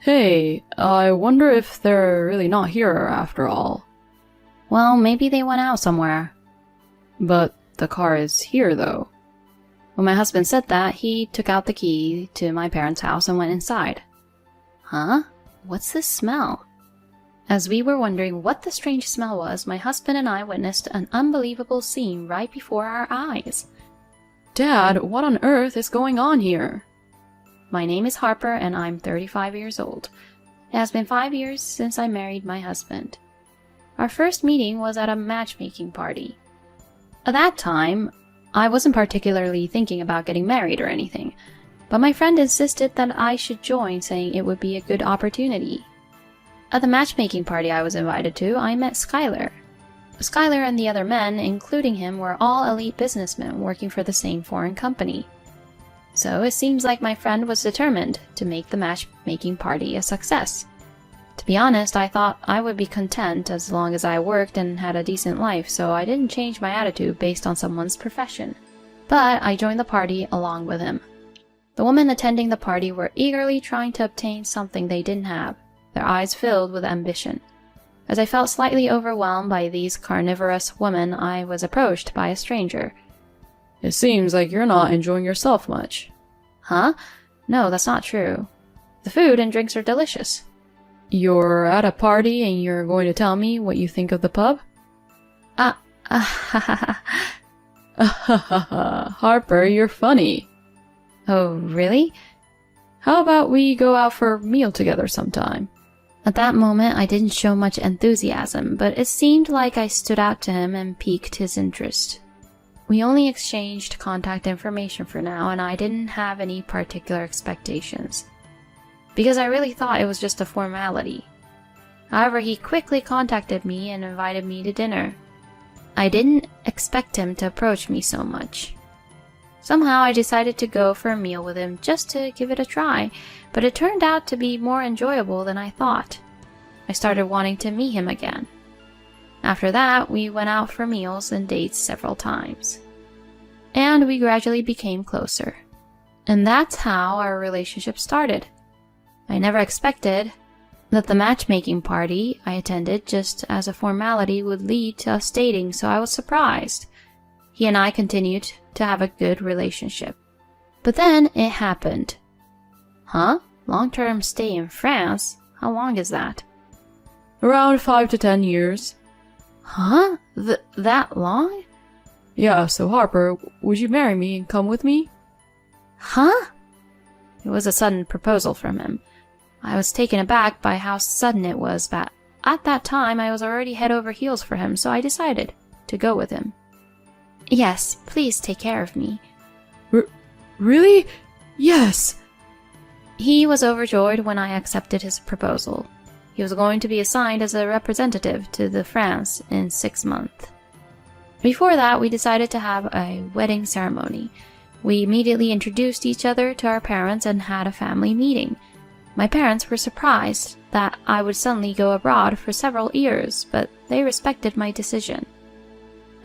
Hey, I wonder if they're really not here after all. Well, maybe they went out somewhere. But the car is here, though. When my husband said that, he took out the key to my parents' house and went inside. Huh? What's this smell? As we were wondering what the strange smell was, my husband and I witnessed an unbelievable scene right before our eyes. Dad, what on earth is going on here? My name is Harper and I'm 35 years old. It has been 5 years since I married my husband. Our first meeting was at a matchmaking party. At that time, I wasn't particularly thinking about getting married or anything, but my friend insisted that I should join, saying it would be a good opportunity. At the matchmaking party I was invited to, I met Skylar. Skylar and the other men, including him, were all elite businessmen working for the same foreign company. So it seems like my friend was determined to make the matchmaking party a success. To be honest, I thought I would be content as long as I worked and had a decent life, so I didn't change my attitude based on someone's profession. But I joined the party along with him. The women attending the party were eagerly trying to obtain something they didn't have, their eyes filled with ambition. As I felt slightly overwhelmed by these carnivorous women, I was approached by a stranger. It seems like you're not enjoying yourself much. Huh? No, that's not true. The food and drinks are delicious. You're at a party and you're going to tell me what you think of the pub? Harper, you're funny. Oh, really? How about we go out for a meal together sometime? At that moment, I didn't show much enthusiasm, but it seemed like I stood out to him and piqued his interest. We only exchanged contact information for now, and I didn't have any particular expectations, because I really thought it was just a formality. However, he quickly contacted me and invited me to dinner. I didn't expect him to approach me so much. Somehow I decided to go for a meal with him just to give it a try, but it turned out to be more enjoyable than I thought. I started wanting to meet him again. After that, we went out for meals and dates several times. And we gradually became closer. And that's how our relationship started. I never expected that the matchmaking party I attended just as a formality would lead to us dating, so I was surprised. He and I continued to have a good relationship. But then it happened. Huh? Long-term stay in France? How long is that? Around 5 to 10 years. Huh? That long? Yeah, so Harper, would you marry me and come with me? Huh? It was a sudden proposal from him. I was taken aback by how sudden it was, but at that time I was already head over heels for him, so I decided to go with him. Yes, please take care of me. Really? Yes! He was overjoyed when I accepted his proposal. He was going to be assigned as a representative to the France in 6 months. Before that, we decided to have a wedding ceremony. We immediately introduced each other to our parents and had a family meeting. My parents were surprised that I would suddenly go abroad for several years, but they respected my decision.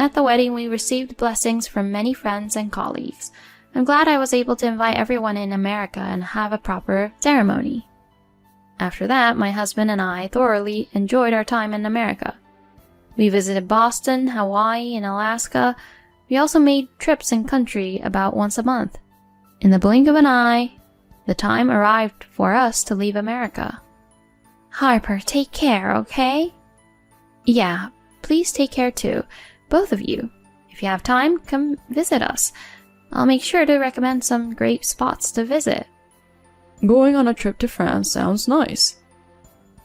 At the wedding, we received blessings from many friends and colleagues. I'm glad I was able to invite everyone in America and have a proper ceremony. After that, my husband and I thoroughly enjoyed our time in America. We visited Boston, Hawaii, and Alaska. We also made trips in country about once a month. In the blink of an eye, the time arrived for us to leave America. Harper, take care, okay? Yeah, please take care too. Both of you. If you have time, come visit us. I'll make sure to recommend some great spots to visit. Going on a trip to France sounds nice.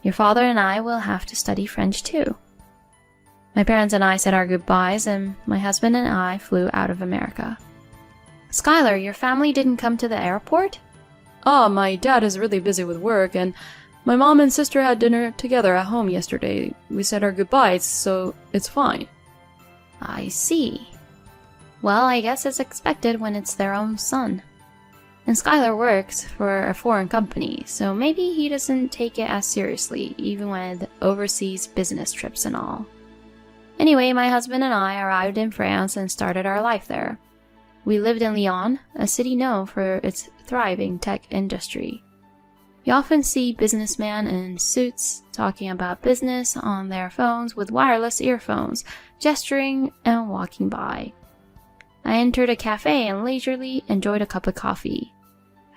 Your father and I will have to study French too. My parents and I said our goodbyes, and my husband and I flew out of America. Skylar, your family didn't come to the airport? My dad is really busy with work, and my mom and sister had dinner together at home yesterday. We said our goodbyes, so it's fine. I see. Well, I guess it's expected when it's their own son. And Skylar works for a foreign company, so maybe he doesn't take it as seriously, even with overseas business trips and all. Anyway, my husband and I arrived in France and started our life there. We lived in Lyon, a city known for its thriving tech industry. You often see businessmen in suits talking about business on their phones with wireless earphones, gesturing and walking by. I entered a cafe and leisurely enjoyed a cup of coffee.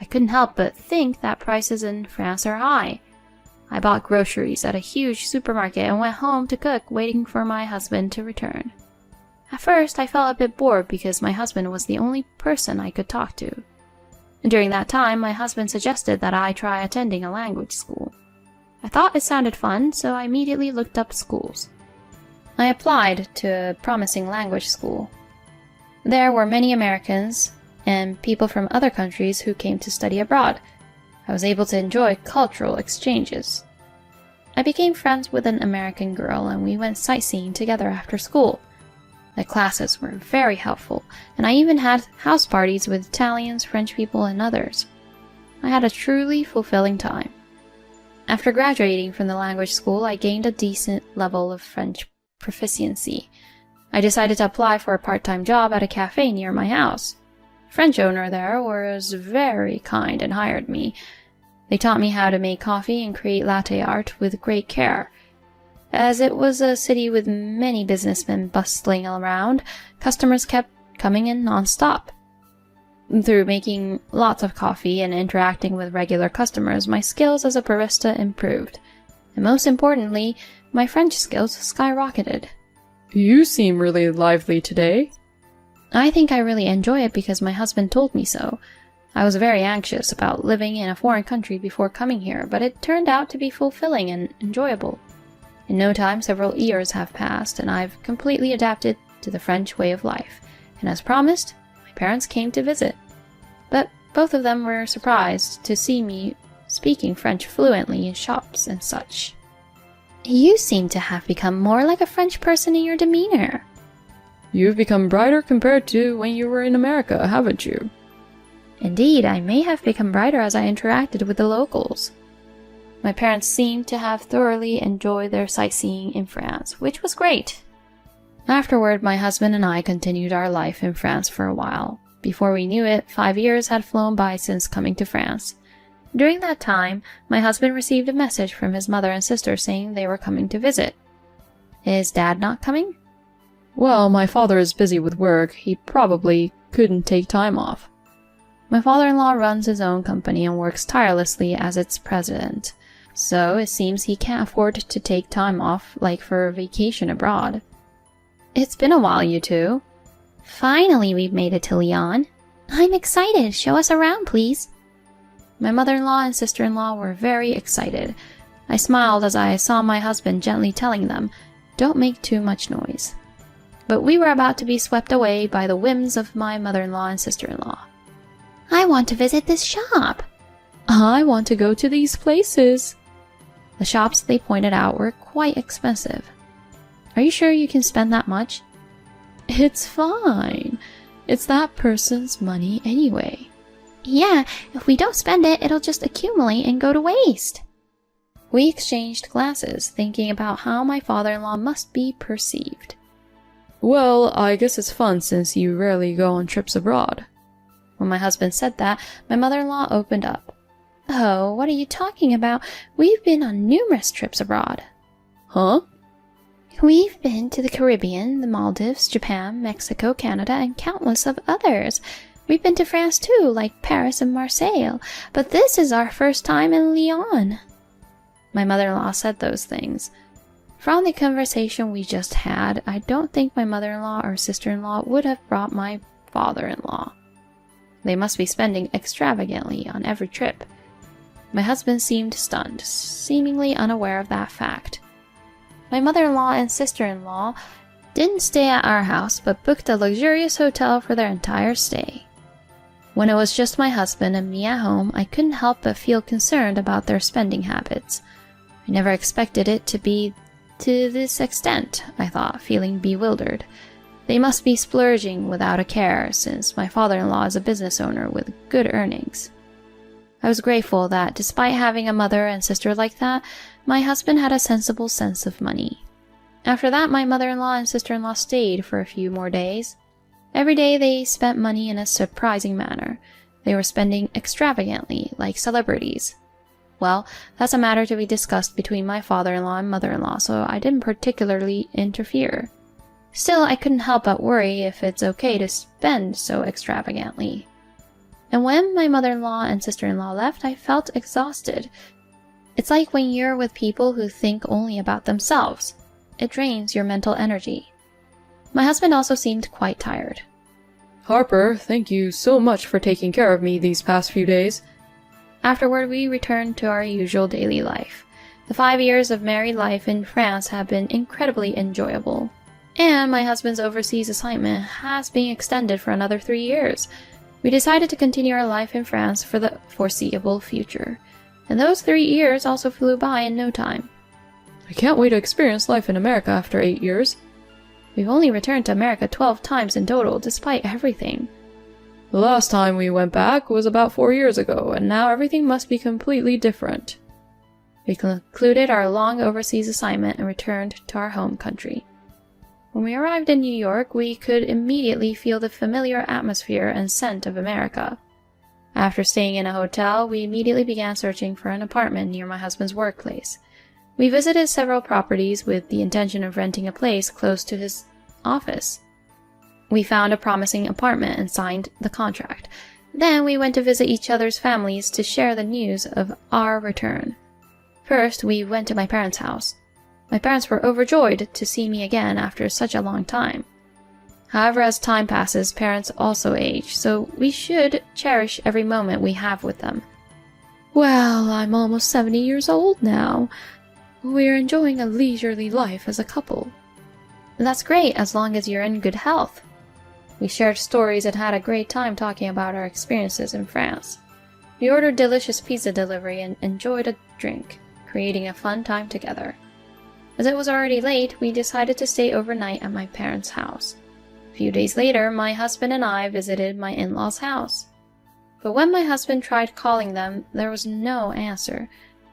I couldn't help but think that prices in France are high. I bought groceries at a huge supermarket and went home to cook, waiting for my husband to return. At first, I felt a bit bored because my husband was the only person I could talk to. And during that time, my husband suggested that I try attending a language school. I thought it sounded fun, so I immediately looked up schools. I applied to a promising language school. There were many Americans and people from other countries who came to study abroad. I was able to enjoy cultural exchanges. I became friends with an American girl and we went sightseeing together after school. The classes were very helpful, and I even had house parties with Italians, French people, and others. I had a truly fulfilling time. After graduating from the language school, I gained a decent level of French proficiency. I decided to apply for a part-time job at a cafe near my house. The French owner there was very kind and hired me. They taught me how to make coffee and create latte art with great care. As it was a city with many businessmen bustling around, customers kept coming in non-stop. Through making lots of coffee and interacting with regular customers, my skills as a barista improved. And most importantly, my French skills skyrocketed. You seem really lively today. I think I really enjoy it because my husband told me so. I was very anxious about living in a foreign country before coming here, but it turned out to be fulfilling and enjoyable. In no time, several years have passed, and I've completely adapted to the French way of life. And as promised, my parents came to visit. But both of them were surprised to see me speaking French fluently in shops and such. You seem to have become more like a French person in your demeanor. You've become brighter compared to when you were in America, haven't you? Indeed, I may have become brighter as I interacted with the locals. My parents seemed to have thoroughly enjoyed their sightseeing in France, which was great. Afterward, my husband and I continued our life in France for a while. Before we knew it, 5 years had flown by since coming to France. During that time, my husband received a message from his mother and sister saying they were coming to visit. Is Dad not coming? Well, my father is busy with work. He probably couldn't take time off. My father-in-law runs his own company and works tirelessly as its president, so it seems he can't afford to take time off like for a vacation abroad. It's been a while, you two. Finally, we've made it to Lyon. I'm excited. Show us around, please. My mother-in-law and sister-in-law were very excited. I smiled as I saw my husband gently telling them, "Don't make too much noise." But we were about to be swept away by the whims of my mother-in-law and sister-in-law. I want to visit this shop. I want to go to these places. The shops they pointed out were quite expensive. Are you sure you can spend that much? It's fine. It's that person's money anyway. Yeah, if we don't spend it, it'll just accumulate and go to waste. We exchanged glances, thinking about how my father-in-law must be perceived. Well, I guess it's fun since you rarely go on trips abroad. When my husband said that, my mother-in-law opened up. Oh, what are you talking about? We've been on numerous trips abroad. Huh? We've been to the Caribbean, the Maldives, Japan, Mexico, Canada, and countless of others. We've been to France too, like Paris and Marseille, but this is our first time in Lyon. My mother-in-law said those things. From the conversation we just had, I don't think my mother-in-law or sister-in-law would have brought my father-in-law. They must be spending extravagantly on every trip. My husband seemed stunned, seemingly unaware of that fact. My mother-in-law and sister-in-law didn't stay at our house, but booked a luxurious hotel for their entire stay. When it was just my husband and me at home, I couldn't help but feel concerned about their spending habits. I never expected it to be to this extent, I thought, feeling bewildered. They must be splurging without a care, since my father-in-law is a business owner with good earnings. I was grateful that, despite having a mother and sister like that, my husband had a sensible sense of money. After that, my mother-in-law and sister-in-law stayed for a few more days. Every day they spent money in a surprising manner. They were spending extravagantly, like celebrities. Well, that's a matter to be discussed between my father-in-law and mother-in-law, so I didn't particularly interfere. Still, I couldn't help but worry if it's okay to spend so extravagantly. And when my mother-in-law and sister-in-law left, I felt exhausted. It's like when you're with people who think only about themselves. It drains your mental energy. My husband also seemed quite tired. Harper, thank you so much for taking care of me these past few days. Afterward, we returned to our usual daily life. The 5 years of married life in France have been incredibly enjoyable. And my husband's overseas assignment has been extended for another 3 years. We decided to continue our life in France for the foreseeable future. And those 3 years also flew by in no time. I can't wait to experience life in America after 8 years. We've only returned to America 12 times in total, despite everything. The last time we went back was about 4 years ago, and now everything must be completely different. We concluded our long overseas assignment and returned to our home country. When we arrived in New York, we could immediately feel the familiar atmosphere and scent of America. After staying in a hotel, we immediately began searching for an apartment near my husband's workplace. We visited several properties with the intention of renting a place close to his office. We found a promising apartment and signed the contract. Then we went to visit each other's families to share the news of our return. First, we went to my parents' house. My parents were overjoyed to see me again after such a long time. However, as time passes, parents also age, so we should cherish every moment we have with them. Well, I'm almost 70 years old now. We're enjoying a leisurely life as a couple. That's great, as long as you're in good health. We shared stories and had a great time talking about our experiences in France. We ordered delicious pizza delivery and enjoyed a drink, creating a fun time together. As it was already late, we decided to stay overnight at my parents' house. A few days later, my husband and I visited my in-laws' house. But when my husband tried calling them, there was no answer.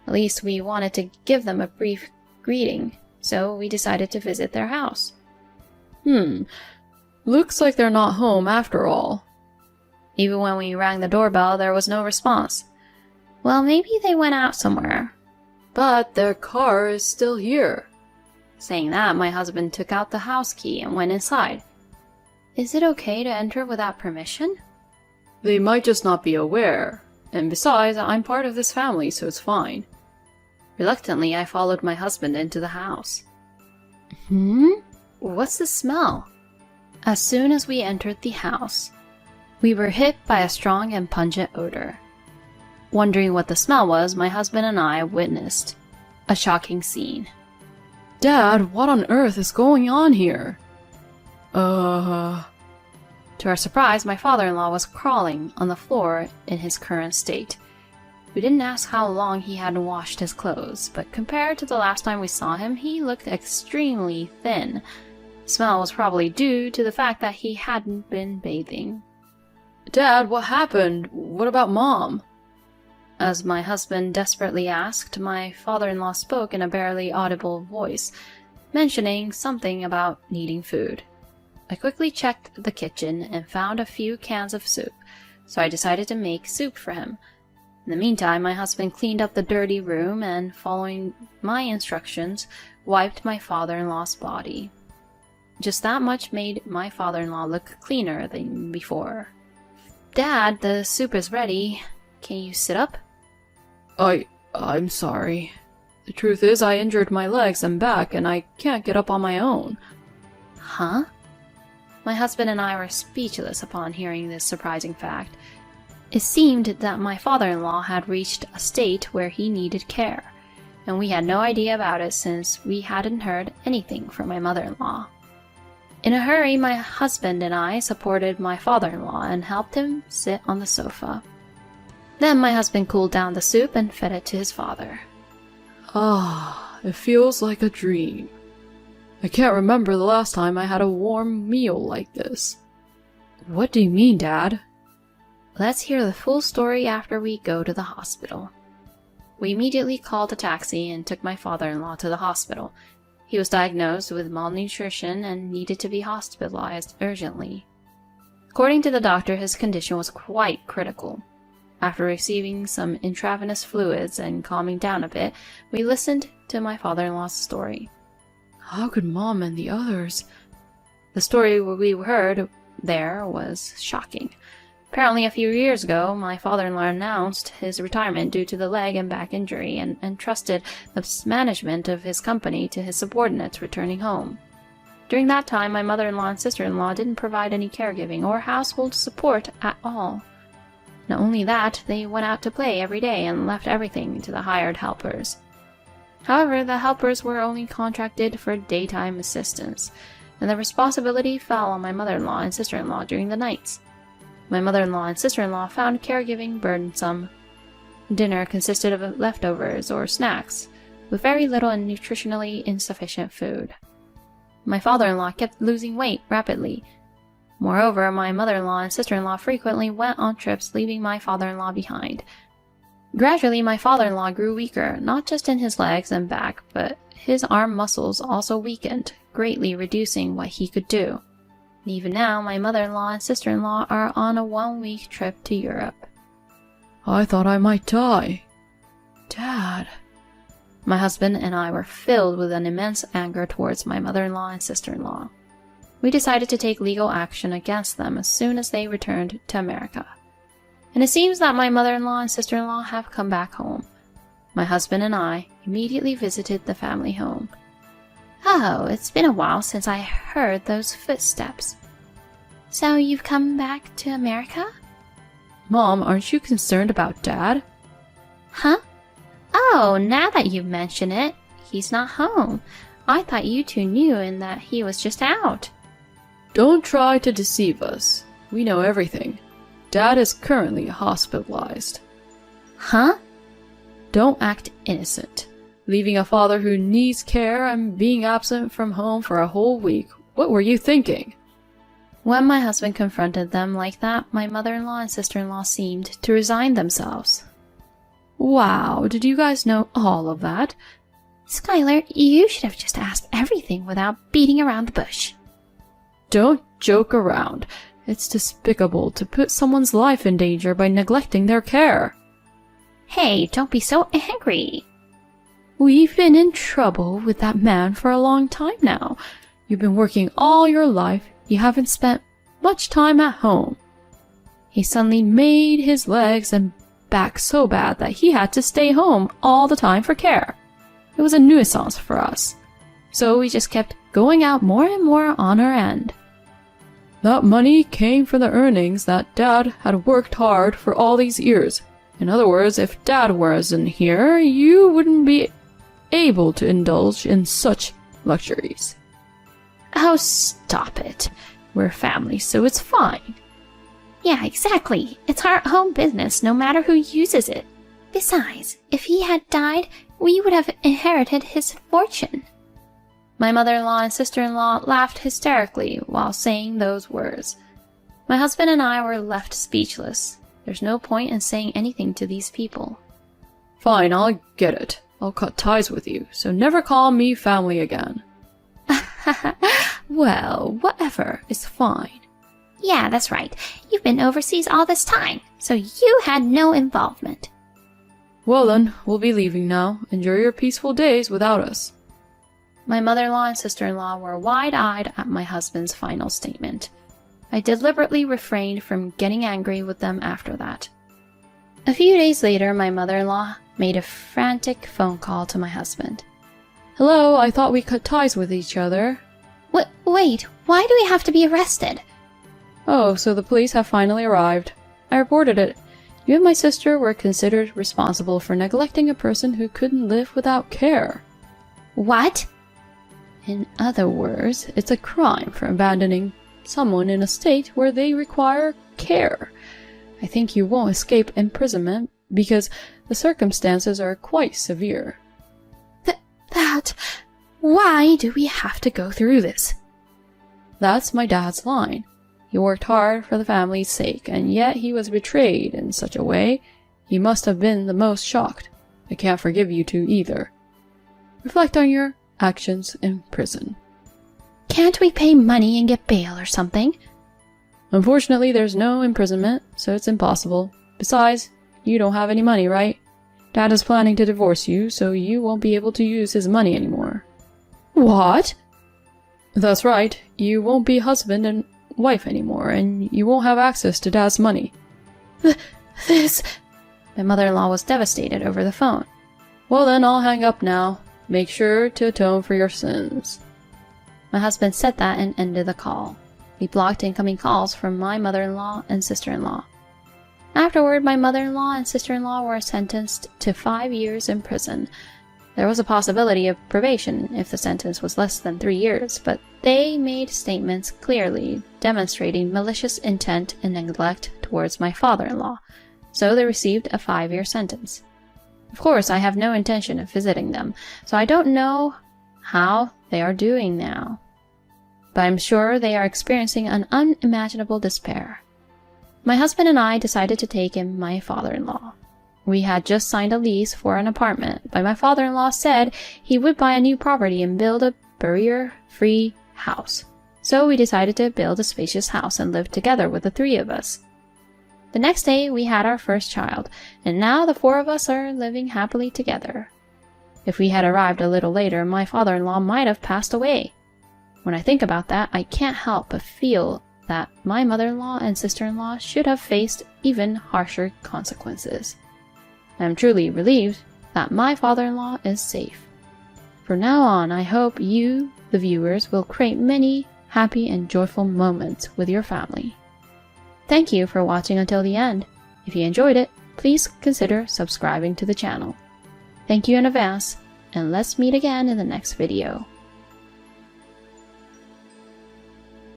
At least we wanted to give them a brief greeting, so we decided to visit their house. Looks like they're not home after all. Even when we rang the doorbell, there was no response. Well, maybe they went out somewhere. But their car is still here. Saying that, my husband took out the house key and went inside. Is it okay to enter without permission? They might just not be aware. And besides, I'm part of this family, so it's fine. Reluctantly, I followed my husband into the house. What's the smell? As soon as we entered the house, we were hit by a strong and pungent odor. Wondering what the smell was, my husband and I witnessed a shocking scene. Dad, what on earth is going on here? To our surprise, my father-in-law was crawling on the floor in his current state. We didn't ask how long he hadn't washed his clothes, but compared to the last time we saw him, he looked extremely thin. The smell was probably due to the fact that he hadn't been bathing. Dad, what happened? What about Mom? As my husband desperately asked, my father-in-law spoke in a barely audible voice, mentioning something about needing food. I quickly checked the kitchen and found a few cans of soup, so I decided to make soup for him. In the meantime, my husband cleaned up the dirty room and, following my instructions, wiped my father-in-law's body. Just that much made my father-in-law look cleaner than before. Dad, the soup is ready. Can you sit up? I'm sorry. The truth is, I injured my legs and back, and I can't get up on my own. Huh? My husband and I were speechless upon hearing this surprising fact. It seemed that my father-in-law had reached a state where he needed care, and we had no idea about it since we hadn't heard anything from my mother-in-law. In a hurry, my husband and I supported my father-in-law and helped him sit on the sofa. Then my husband cooled down the soup and fed it to his father. It feels like a dream. I can't remember the last time I had a warm meal like this. What do you mean, Dad? Let's hear the full story after we go to the hospital. We immediately called a taxi and took my father-in-law to the hospital. He was diagnosed with malnutrition and needed to be hospitalized urgently. According to the doctor, his condition was quite critical. After receiving some intravenous fluids and calming down a bit, we listened to my father-in-law's story. How could Mom and the others? The story we heard there was shocking. Apparently, a few years ago, my father-in-law announced his retirement due to the leg and back injury and entrusted the management of his company to his subordinates returning home. During that time, my mother-in-law and sister-in-law didn't provide any caregiving or household support at all. Not only that, they went out to play every day and left everything to the hired helpers. However, the helpers were only contracted for daytime assistance, and the responsibility fell on my mother-in-law and sister-in-law during the nights. My mother-in-law and sister-in-law found caregiving burdensome. Dinner consisted of leftovers or snacks, with very little and nutritionally insufficient food. My father-in-law kept losing weight rapidly. Moreover, my mother-in-law and sister-in-law frequently went on trips, leaving my father-in-law behind. Gradually, my father-in-law grew weaker, not just in his legs and back, but his arm muscles also weakened, greatly reducing what he could do. Even now, my mother-in-law and sister-in-law are on a 1-week trip to Europe. I thought I might die. Dad. My husband and I were filled with an immense anger towards my mother-in-law and sister-in-law. We decided to take legal action against them as soon as they returned to America. And it seems that my mother-in-law and sister-in-law have come back home. My husband and I immediately visited the family home. Oh, it's been a while since I heard those footsteps. So you've come back to America? Mom, aren't you concerned about Dad? Huh? Oh, now that you mention it, he's not home. I thought you two knew and that he was just out. Don't try to deceive us. We know everything. Dad is currently hospitalized. Huh? Don't act innocent. Leaving a father who needs care and being absent from home for a whole week. What were you thinking? When my husband confronted them like that, my mother-in-law and sister-in-law seemed to resign themselves. Wow, did you guys know all of that? Skylar, you should have just asked everything without beating around the bush. Don't joke around. It's despicable to put someone's life in danger by neglecting their care. Hey, don't be so angry. We've been in trouble with that man for a long time now. You've been working all your life. You haven't spent much time at home. He suddenly made his legs and back so bad that he had to stay home all the time for care. It was a nuisance for us. So we just kept going out more and more on our end. That money came from the earnings that Dad had worked hard for all these years. In other words, if Dad wasn't here, you wouldn't be able to indulge in such luxuries. Oh, stop it. We're family, so it's fine. Yeah, exactly. It's our own business, no matter who uses it. Besides, if he had died, we would have inherited his fortune. My mother-in-law and sister-in-law laughed hysterically while saying those words. My husband and I were left speechless. There's no point in saying anything to these people. Fine, I'll get it. I'll cut ties with you, so never call me family again. Well, whatever is fine. Yeah, that's right. You've been overseas all this time, so you had no involvement. Well then, we'll be leaving now. Enjoy your peaceful days without us. My mother-in-law and sister-in-law were wide-eyed at my husband's final statement. I deliberately refrained from getting angry with them after that. A few days later, my mother-in-law made a frantic phone call to my husband. Hello, I thought we cut ties with each other. Wait, why do we have to be arrested? Oh, so the police have finally arrived. I reported it. You and my sister were considered responsible for neglecting a person who couldn't live without care. What? In other words, it's a crime for abandoning someone in a state where they require care. I think you won't escape imprisonment because the circumstances are quite severe. Why do we have to go through this? That's my dad's line. He worked hard for the family's sake, and yet he was betrayed in such a way. He must have been the most shocked. I can't forgive you two either. Reflect on your actions in prison. Can't we pay money and get bail or something? Unfortunately, there's no imprisonment, so it's impossible. Besides, you don't have any money, right? Dad is planning to divorce you, so you won't be able to use his money anymore. What? That's right. You won't be husband and wife anymore, and you won't have access to Dad's money. This... My mother-in-law was devastated over the phone. Well then, I'll hang up now. Make sure to atone for your sins. My husband said that and ended the call. He blocked incoming calls from my mother-in-law and sister-in-law. Afterward, my mother-in-law and sister-in-law were sentenced to 5 years in prison. There was a possibility of probation if the sentence was less than 3 years, but they made statements clearly demonstrating malicious intent and neglect towards my father-in-law, so they received a 5-year sentence. Of course, I have no intention of visiting them, so I don't know how they are doing now. But I'm sure they are experiencing an unimaginable despair. My husband and I decided to take in my father-in-law. We had just signed a lease for an apartment, but my father-in-law said he would buy a new property and build a barrier-free house. So we decided to build a spacious house and live together with the 3 of us. The next day, we had our first child, and now the 4 of us are living happily together. If we had arrived a little later, my father-in-law might have passed away. When I think about that, I can't help but feel that my mother-in-law and sister-in-law should have faced even harsher consequences. I am truly relieved that my father-in-law is safe. From now on, I hope you, the viewers, will create many happy and joyful moments with your family. Thank you for watching until the end. If you enjoyed it, please consider subscribing to the channel. Thank you in advance, and let's meet again in the next video.